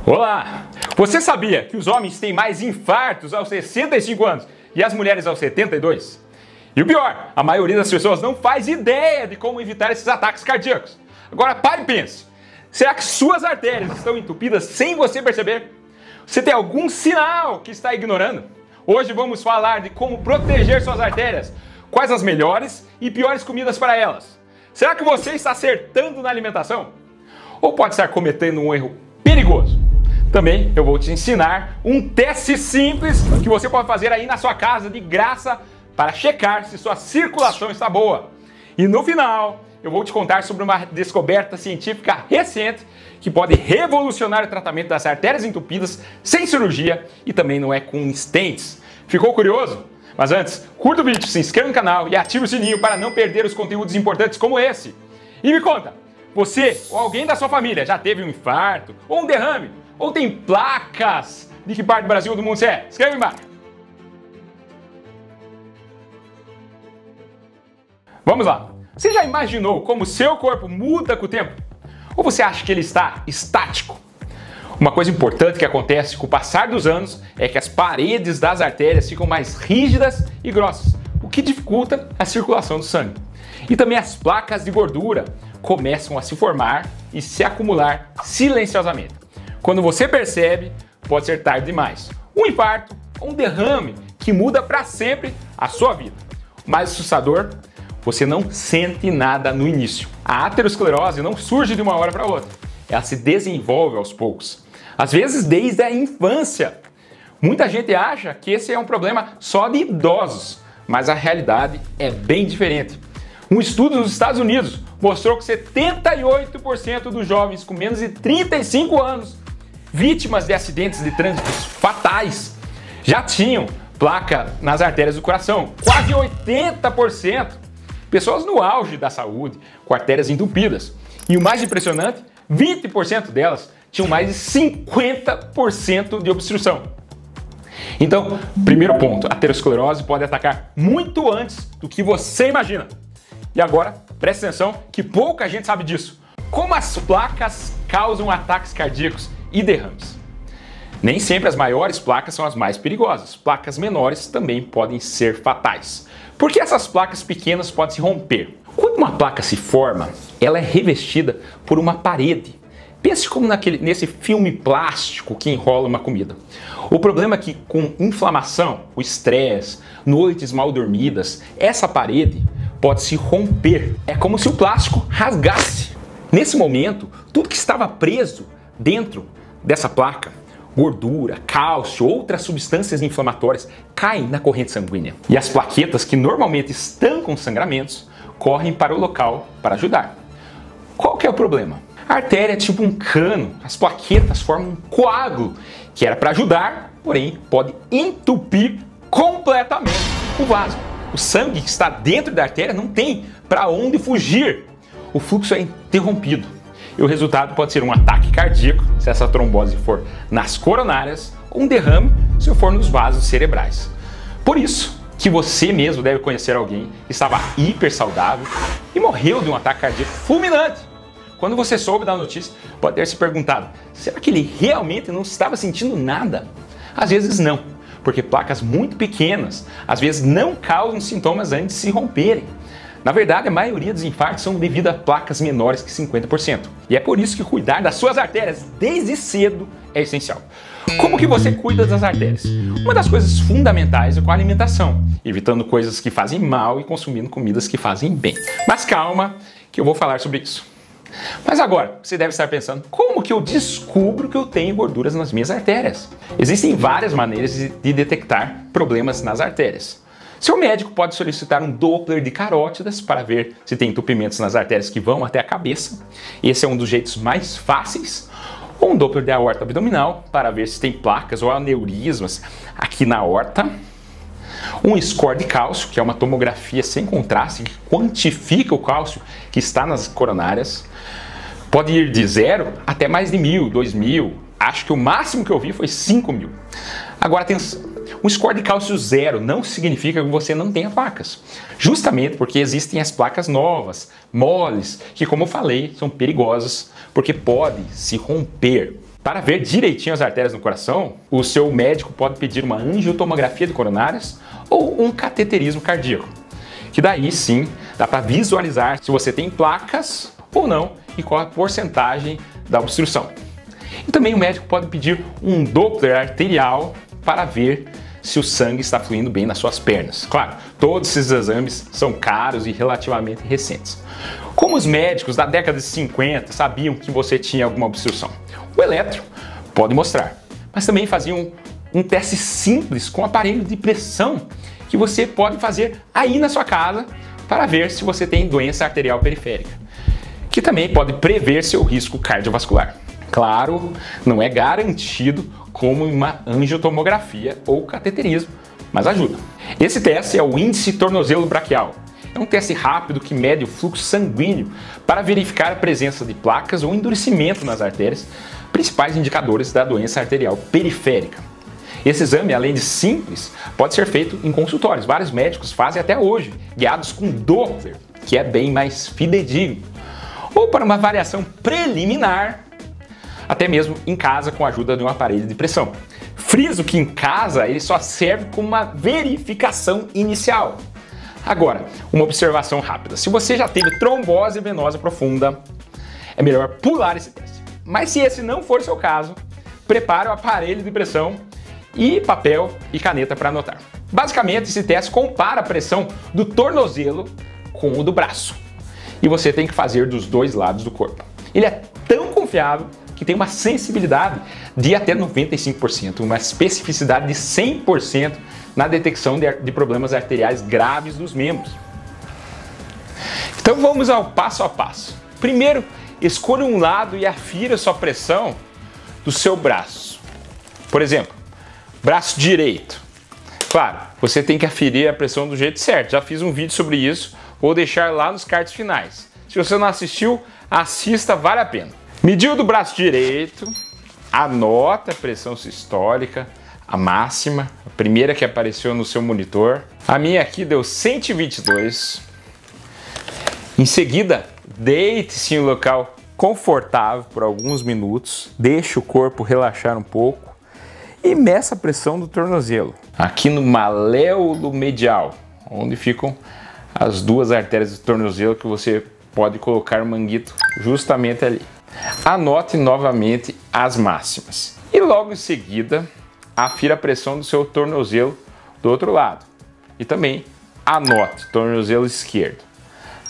Olá! Você sabia que os homens têm mais infartos aos 65 anos e as mulheres aos 72? E o pior, a maioria das pessoas não faz ideia de como evitar esses ataques cardíacos. Agora pare e pense. Será que suas artérias estão entupidas sem você perceber? Você tem algum sinal que está ignorando? Hoje vamos falar de como proteger suas artérias, quais as melhores e piores comidas para elas. Será que você está acertando na alimentação? Ou pode estar cometendo um erro perigoso? Também eu vou te ensinar um teste simples que você pode fazer aí na sua casa de graça para checar se sua circulação está boa. E no final eu vou te contar sobre uma descoberta científica recente que pode revolucionar o tratamento das artérias entupidas sem cirurgia e também não é com stents. Ficou curioso? Mas antes, curta o vídeo, se inscreva no canal e ative o sininho para não perder os conteúdos importantes como esse. E me conta, você ou alguém da sua família já teve um infarto ou um derrame? Ou tem placas? De que parte do Brasil ou do mundo você é? Escreve aí embaixo. Vamos lá. Você já imaginou como o seu corpo muda com o tempo? Ou você acha que ele está estático? Uma coisa importante que acontece com o passar dos anos é que as paredes das artérias ficam mais rígidas e grossas, o que dificulta a circulação do sangue. E também as placas de gordura começam a se formar e se acumular silenciosamente. Quando você percebe, pode ser tarde demais. Um infarto ou um derrame que muda para sempre a sua vida. O mais assustador, você não sente nada no início. A aterosclerose não surge de uma hora para outra. Ela se desenvolve aos poucos. Às vezes desde a infância. Muita gente acha que esse é um problema só de idosos, mas a realidade é bem diferente. Um estudo nos Estados Unidos mostrou que 78% dos jovens com menos de 35 anos vítimas de acidentes de trânsito fatais já tinham placa nas artérias do coração. Quase 80%. Pessoas no auge da saúde, com artérias entupidas. E o mais impressionante, 20% delas tinham mais de 50% de obstrução. Então, primeiro ponto, a aterosclerose pode atacar muito antes do que você imagina. E agora, preste atenção que pouca gente sabe disso. Como as placas causam ataques cardíacos e derrames? Nem sempre as maiores placas são as mais perigosas. Placas menores também podem ser fatais. Porque essas placas pequenas podem se romper. Quando uma placa se forma, ela é revestida por uma parede. Pense como nesse filme plástico que enrola uma comida. O problema é que com inflamação, o estresse, noites mal dormidas, essa parede pode se romper. É como se o plástico rasgasse. Nesse momento, tudo que estava preso dentro dessa placa, gordura, cálcio, outras substâncias inflamatórias, caem na corrente sanguínea. E as plaquetas que normalmente estancam sangramentos correm para o local para ajudar. Qual que é o problema? A artéria é tipo um cano, as plaquetas formam um coágulo que era para ajudar, porém pode entupir completamente o vaso. O sangue que está dentro da artéria não tem para onde fugir. O fluxo é interrompido. E o resultado pode ser um ataque cardíaco, se essa trombose for nas coronárias, ou um derrame, se for nos vasos cerebrais. Por isso que você mesmo deve conhecer alguém que estava hiper saudável e morreu de um ataque cardíaco fulminante. Quando você soube da notícia, pode ter se perguntado, será que ele realmente não estava sentindo nada? Às vezes não, porque placas muito pequenas, às vezes não causam sintomas antes de se romperem. Na verdade, a maioria dos infartos são devido a placas menores que 50%. E é por isso que cuidar das suas artérias desde cedo é essencial. Como que você cuida das artérias? Uma das coisas fundamentais é com a alimentação, evitando coisas que fazem mal e consumindo comidas que fazem bem. Mas calma, que eu vou falar sobre isso. Mas agora, você deve estar pensando, como que eu descubro que eu tenho gorduras nas minhas artérias? Existem várias maneiras de detectar problemas nas artérias. Seu médico pode solicitar um Doppler de carótidas para ver se tem entupimentos nas artérias que vão até a cabeça. Esse é um dos jeitos mais fáceis. Ou um Doppler de aorta abdominal para ver se tem placas ou aneurismas aqui na aorta. Um score de cálcio, que é uma tomografia sem contraste que quantifica o cálcio que está nas coronárias. Pode ir de 0 até mais de 1.000, 2.000. Acho que o máximo que eu vi foi 5.000. Agora tem um score de cálcio 0 não significa que você não tenha placas. Justamente porque existem as placas novas, moles, que como eu falei, são perigosas porque pode se romper. Para ver direitinho as artérias no coração, o seu médico pode pedir uma angiotomografia de coronárias ou um cateterismo cardíaco, que daí sim dá para visualizar se você tem placas ou não e qual a porcentagem da obstrução. E também o médico pode pedir um Doppler arterial para ver se o sangue está fluindo bem nas suas pernas. Claro, todos esses exames são caros e relativamente recentes. Como os médicos da década de 50 sabiam que você tinha alguma obstrução? O eletro pode mostrar, mas também faziam um teste simples com aparelho de pressão que você pode fazer aí na sua casa para ver se você tem doença arterial periférica, que também pode prever seu risco cardiovascular. Claro, não é garantido como uma angiotomografia ou cateterismo, mas ajuda. Esse teste é o índice tornozelo braquial. É um teste rápido que mede o fluxo sanguíneo para verificar a presença de placas ou endurecimento nas artérias, principais indicadores da doença arterial periférica. Esse exame, além de simples, pode ser feito em consultórios. Vários médicos fazem até hoje, guiados com Doppler, que é bem mais fidedigno. Ou para uma variação preliminar, até mesmo em casa com a ajuda de um aparelho de pressão. Friso que em casa ele só serve como uma verificação inicial. Agora, uma observação rápida. Se você já teve trombose venosa profunda, é melhor pular esse teste. Mas se esse não for seu caso, prepare o aparelho de pressão e papel e caneta para anotar. Basicamente, esse teste compara a pressão do tornozelo com o do braço. E você tem que fazer dos dois lados do corpo. Ele é tão confiável que tem uma sensibilidade de até 95%, uma especificidade de 100% na detecção de problemas arteriais graves dos membros. Então vamos ao passo a passo. Primeiro, escolha um lado e afira sua pressão do seu braço. Por exemplo, braço direito. Claro, você tem que aferir a pressão do jeito certo. Já fiz um vídeo sobre isso, vou deixar lá nos cards finais. Se você não assistiu, assista, vale a pena. Mediu do braço direito, anota a pressão sistólica, a máxima, a primeira que apareceu no seu monitor. A minha aqui deu 122. Em seguida, deite-se em um local confortável por alguns minutos, deixe o corpo relaxar um pouco e meça a pressão do tornozelo. Aqui no maléolo medial, onde ficam as duas artérias do tornozelo que você pode colocar o manguito justamente ali. Anote novamente as máximas. E logo em seguida, afira a pressão do seu tornozelo do outro lado. E também anote tornozelo esquerdo.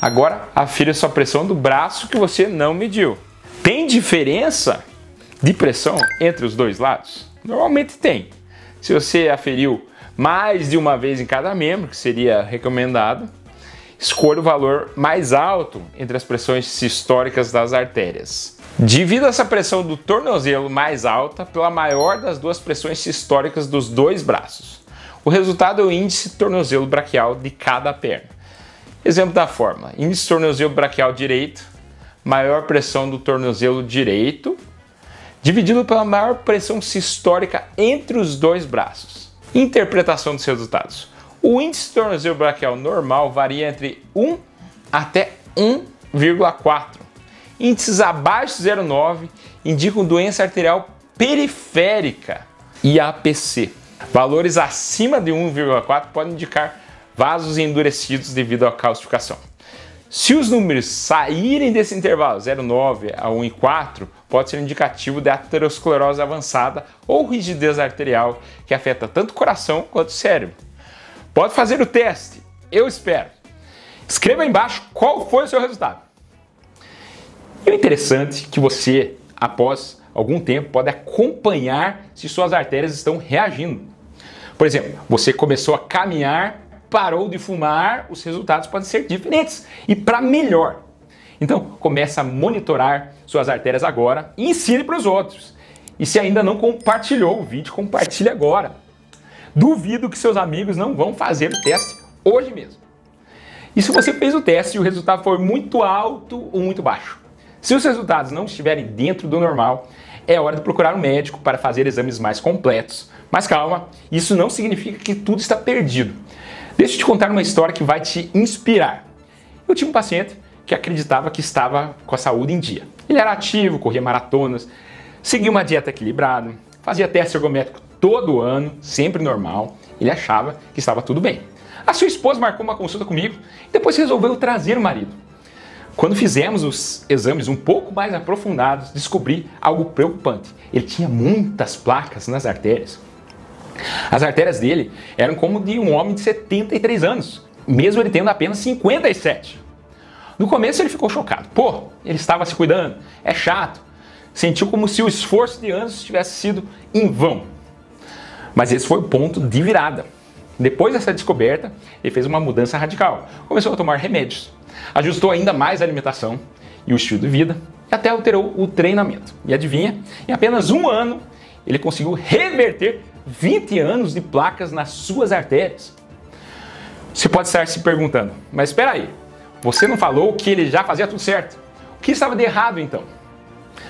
Agora, afira sua pressão do braço que você não mediu. Tem diferença de pressão entre os dois lados? Normalmente tem. Se você aferiu mais de uma vez em cada membro, que seria recomendado, escolha o valor mais alto entre as pressões sistólicas das artérias. Divida essa pressão do tornozelo mais alta pela maior das duas pressões sistólicas dos dois braços. O resultado é o índice tornozelo braquial de cada perna. Exemplo da fórmula: índice tornozelo braquial direito, maior pressão do tornozelo direito, dividido pela maior pressão sistólica entre os dois braços. Interpretação dos resultados: o índice tornozelo braquial normal varia entre 1 até 1,4. Índices abaixo de 0,9 indicam doença arterial periférica e APC. Valores acima de 1,4 podem indicar vasos endurecidos devido à calcificação. Se os números saírem desse intervalo 0,9 a 1,4, pode ser indicativo de aterosclerose avançada ou rigidez arterial que afeta tanto o coração quanto o cérebro. Pode fazer o teste, eu espero. Escreva aí embaixo qual foi o seu resultado. E o interessante é que você, após algum tempo, pode acompanhar se suas artérias estão reagindo. Por exemplo, você começou a caminhar, parou de fumar, os resultados podem ser diferentes e para melhor. Então, comece a monitorar suas artérias agora e ensine para os outros. E se ainda não compartilhou o vídeo, compartilhe agora. Duvido que seus amigos não vão fazer o teste hoje mesmo. E se você fez o teste e o resultado for muito alto ou muito baixo? Se os resultados não estiverem dentro do normal, é hora de procurar um médico para fazer exames mais completos. Mas calma, isso não significa que tudo está perdido. Deixa eu te contar uma história que vai te inspirar. Eu tinha um paciente que acreditava que estava com a saúde em dia. Ele era ativo, corria maratonas, seguia uma dieta equilibrada, fazia teste ergométrico todo ano, sempre normal. Ele achava que estava tudo bem. A sua esposa marcou uma consulta comigo e depois resolveu trazer o marido. Quando fizemos os exames um pouco mais aprofundados, descobri algo preocupante. Ele tinha muitas placas nas artérias. As artérias dele eram como de um homem de 73 anos, mesmo ele tendo apenas 57. No começo ele ficou chocado. Pô, ele estava se cuidando, é chato. Sentiu como se o esforço de anos tivesse sido em vão. Mas esse foi o ponto de virada. Depois dessa descoberta, ele fez uma mudança radical. Começou a tomar remédios, ajustou ainda mais a alimentação e o estilo de vida, e até alterou o treinamento. E adivinha? Em apenas um ano, ele conseguiu reverter 20 anos de placas nas suas artérias. Você pode estar se perguntando, mas espera aí, você não falou que ele já fazia tudo certo? O que estava de errado então?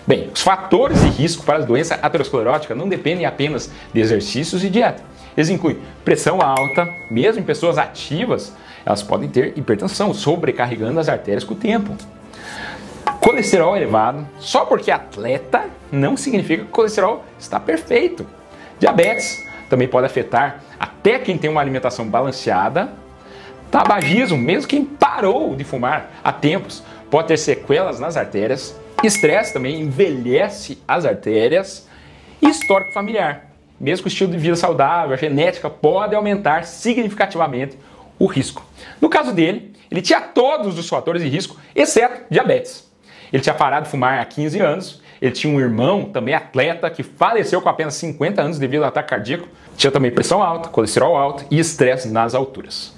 Bem, os fatores de risco para a doença aterosclerótica não dependem apenas de exercícios e dieta. Eles incluem pressão alta, mesmo em pessoas ativas, elas podem ter hipertensão, sobrecarregando as artérias com o tempo. Colesterol elevado, só porque é atleta, não significa que o colesterol está perfeito. Diabetes também pode afetar até quem tem uma alimentação balanceada. Tabagismo, mesmo quem parou de fumar há tempos, pode ter sequelas nas artérias. Estresse também envelhece as artérias. E histórico familiar. Mesmo com o estilo de vida saudável, a genética pode aumentar significativamente o risco. No caso dele, ele tinha todos os fatores de risco, exceto diabetes. Ele tinha parado de fumar há 15 anos, ele tinha um irmão, também atleta, que faleceu com apenas 50 anos devido ao ataque cardíaco. Tinha também pressão alta, colesterol alto e estresse nas alturas.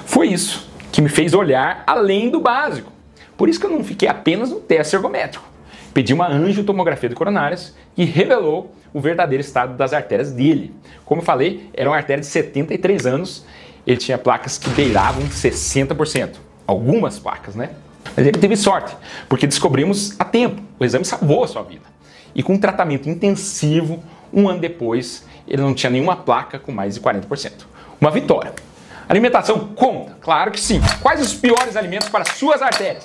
Foi isso que me fez olhar além do básico. Por isso que eu não fiquei apenas no teste ergométrico. Pedi uma angiotomografia de coronárias e revelou o verdadeiro estado das artérias dele. Como eu falei, era uma artéria de 73 anos, ele tinha placas que beiravam 60%. Algumas placas, né? Mas ele teve sorte, porque descobrimos a tempo. O exame salvou a sua vida. E com um tratamento intensivo, um ano depois, ele não tinha nenhuma placa com mais de 40%. Uma vitória. Alimentação conta? Claro que sim. Quais os piores alimentos para suas artérias?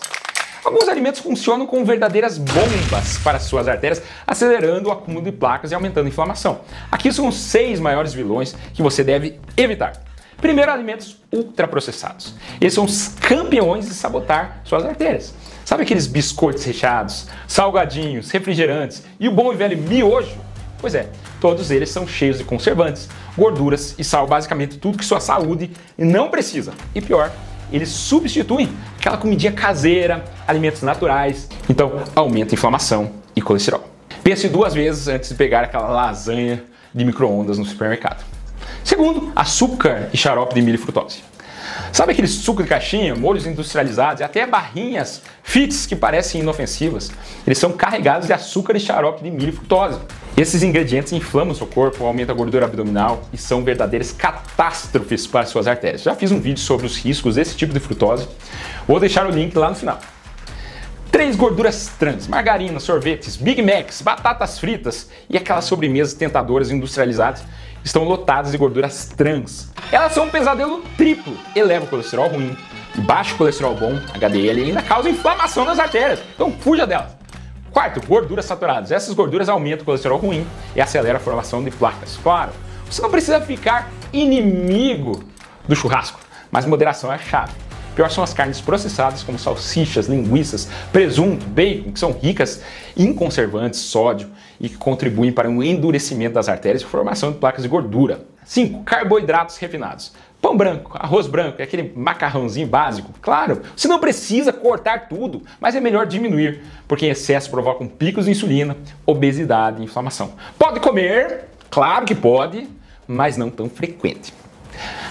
Alguns alimentos funcionam como verdadeiras bombas para suas artérias, acelerando o acúmulo de placas e aumentando a inflamação. Aqui são os 6 maiores vilões que você deve evitar. Primeiro, alimentos ultraprocessados. Eles são os campeões de sabotar suas artérias. Sabe aqueles biscoitos recheados, salgadinhos, refrigerantes e o bom e velho miojo? Pois é, todos eles são cheios de conservantes, gorduras e sal, basicamente tudo que sua saúde não precisa. E pior, eles substituem aquela comidinha caseira, alimentos naturais, então aumenta a inflamação e colesterol. Pense 2 vezes antes de pegar aquela lasanha de micro-ondas no supermercado. Segundo, açúcar e xarope de milho e frutose. Sabe aquele suco de caixinha, molhos industrializados e até barrinhas fits que parecem inofensivas? Eles são carregados de açúcar e xarope de milho e frutose. Esses ingredientes inflamam seu corpo, aumentam a gordura abdominal e são verdadeiras catástrofes para suas artérias. Já fiz um vídeo sobre os riscos desse tipo de frutose, vou deixar o link lá no final. 3 gorduras trans, margarina, sorvetes, Big Macs, batatas fritas e aquelas sobremesas tentadoras industrializadas estão lotadas de gorduras trans. Elas são um pesadelo triplo, elevam o colesterol ruim, e baixo colesterol bom, HDL, e ainda causam inflamação nas artérias, então fuja delas. Quarto, gorduras saturadas. Essas gorduras aumentam o colesterol ruim e aceleram a formação de placas. Claro, você não precisa ficar inimigo do churrasco, mas moderação é a chave. Pior são as carnes processadas como salsichas, linguiças, presunto, bacon, que são ricas em conservantes, sódio e que contribuem para um endurecimento das artérias e formação de placas de gordura. 5. Carboidratos refinados. Pão branco, arroz branco, é aquele macarrãozinho básico. Claro, você não precisa cortar tudo, mas é melhor diminuir, porque em excesso provocam picos de insulina, obesidade e inflamação. Pode comer, claro que pode, mas não tão frequente.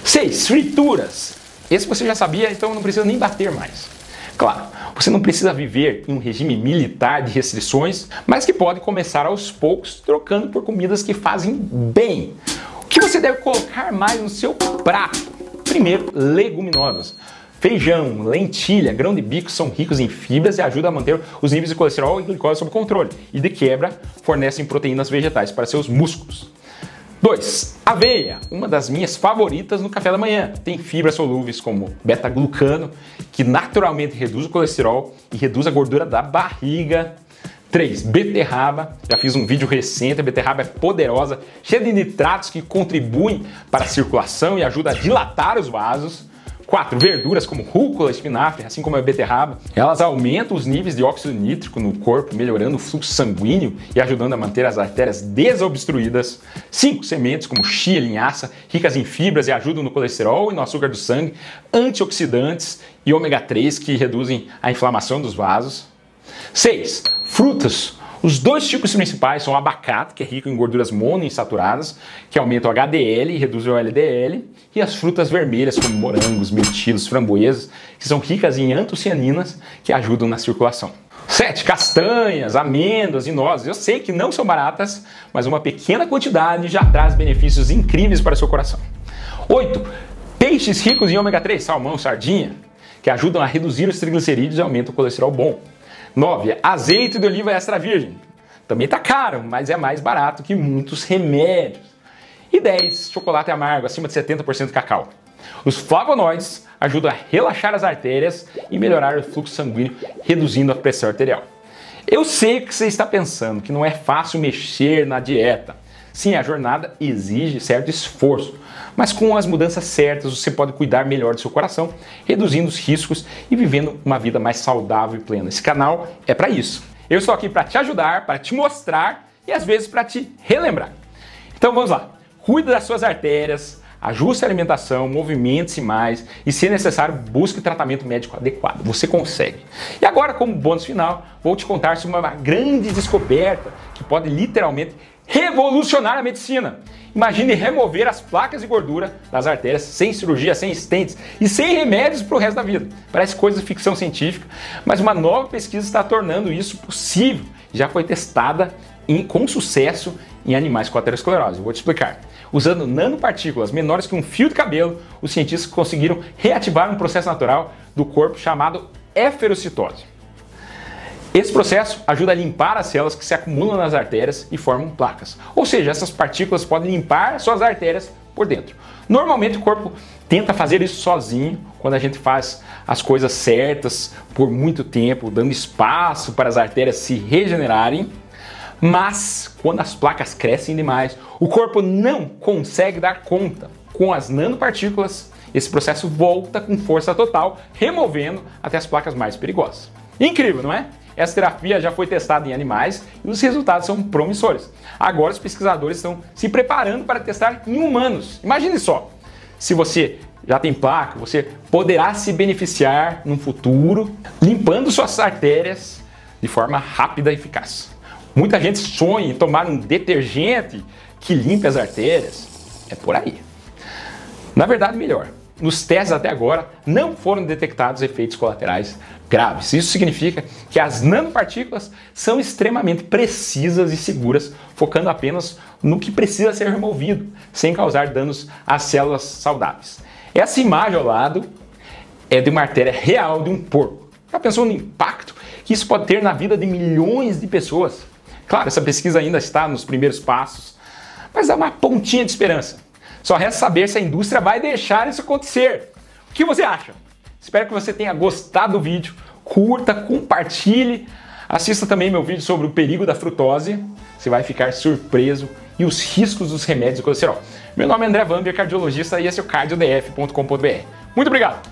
6. Frituras. Esse você já sabia, então não precisa nem bater mais. Claro, você não precisa viver em um regime militar de restrições, mas que pode começar aos poucos trocando por comidas que fazem bem. O que você deve colocar mais no seu prato? Primeiro, leguminosas. Feijão, lentilha, grão de bico são ricos em fibras e ajudam a manter os níveis de colesterol e glicose sob controle. E de quebra, fornecem proteínas vegetais para seus músculos. 2. Aveia, uma das minhas favoritas no café da manhã. Tem fibras solúveis como beta-glucano, que naturalmente reduz o colesterol e reduz a gordura da barriga. 3. Beterraba. Já fiz um vídeo recente, a beterraba é poderosa, cheia de nitratos que contribuem para a circulação e ajuda a dilatar os vasos. 4. Verduras como rúcula, espinafre, assim como a beterraba, elas aumentam os níveis de óxido nítrico no corpo, melhorando o fluxo sanguíneo e ajudando a manter as artérias desobstruídas. 5. Sementes como chia, linhaça, ricas em fibras e ajudam no colesterol e no açúcar do sangue, antioxidantes e ômega 3 que reduzem a inflamação dos vasos. 6. Frutas. Os dois tipos principais são o abacate, que é rico em gorduras monoinsaturadas, que aumenta o HDL e reduz o LDL, e as frutas vermelhas, como morangos, mirtilos, framboesas, que são ricas em antocianinas, que ajudam na circulação. 7. Castanhas, amêndoas e nozes. Eu sei que não são baratas, mas uma pequena quantidade já traz benefícios incríveis para o seu coração. 8. Peixes ricos em ômega 3, salmão, sardinha, que ajudam a reduzir os triglicerídeos e aumentam o colesterol bom. 9. Azeite de oliva extra virgem. Também tá caro, mas é mais barato que muitos remédios. E 10. Chocolate amargo, acima de 70% de cacau. Os flavonoides ajudam a relaxar as artérias e melhorar o fluxo sanguíneo, reduzindo a pressão arterial. Eu sei que você está pensando que não é fácil mexer na dieta. Sim, a jornada exige certo esforço, mas com as mudanças certas você pode cuidar melhor do seu coração, reduzindo os riscos e vivendo uma vida mais saudável e plena. Esse canal é para isso. Eu estou aqui para te ajudar, para te mostrar e às vezes para te relembrar. Então vamos lá. Cuide das suas artérias, ajuste a alimentação, movimente-se mais e, se necessário, busque tratamento médico adequado. Você consegue. E agora, como bônus final, vou te contar sobre uma grande descoberta que pode literalmente revolucionar a medicina. Imagine remover as placas de gordura das artérias sem cirurgia, sem stents e sem remédios para o resto da vida. Parece coisa de ficção científica, mas uma nova pesquisa está tornando isso possível. Já foi testada com sucesso em animais com aterosclerose. Eu vou te explicar. Usando nanopartículas menores que um fio de cabelo, os cientistas conseguiram reativar um processo natural do corpo chamado eferocitose. Esse processo ajuda a limpar as células que se acumulam nas artérias e formam placas. Ou seja, essas partículas podem limpar suas artérias por dentro. Normalmente o corpo tenta fazer isso sozinho, quando a gente faz as coisas certas por muito tempo, dando espaço para as artérias se regenerarem. Mas quando as placas crescem demais, o corpo não consegue dar conta. Com as nanopartículas, esse processo volta com força total, removendo até as placas mais perigosas. Incrível, não é? Essa terapia já foi testada em animais e os resultados são promissores. Agora os pesquisadores estão se preparando para testar em humanos. Imagine só, se você já tem placa, você poderá se beneficiar no futuro limpando suas artérias de forma rápida e eficaz. Muita gente sonha em tomar um detergente que limpe as artérias. É por aí. Na verdade, melhor. Nos testes até agora não foram detectados efeitos colaterais graves. Isso significa que as nanopartículas são extremamente precisas e seguras, focando apenas no que precisa ser removido, sem causar danos às células saudáveis. Essa imagem ao lado é de uma artéria real de um porco. Já pensou no impacto que isso pode ter na vida de milhões de pessoas? Claro, essa pesquisa ainda está nos primeiros passos, mas dá uma pontinha de esperança. Só resta saber se a indústria vai deixar isso acontecer. O que você acha? Espero que você tenha gostado do vídeo. Curta, compartilhe. Assista também meu vídeo sobre o perigo da frutose. Você vai ficar surpreso e os riscos dos remédios do colesterol. Meu nome é André Vambier, cardiologista, e esse é o cardiodf.com.br. Muito obrigado!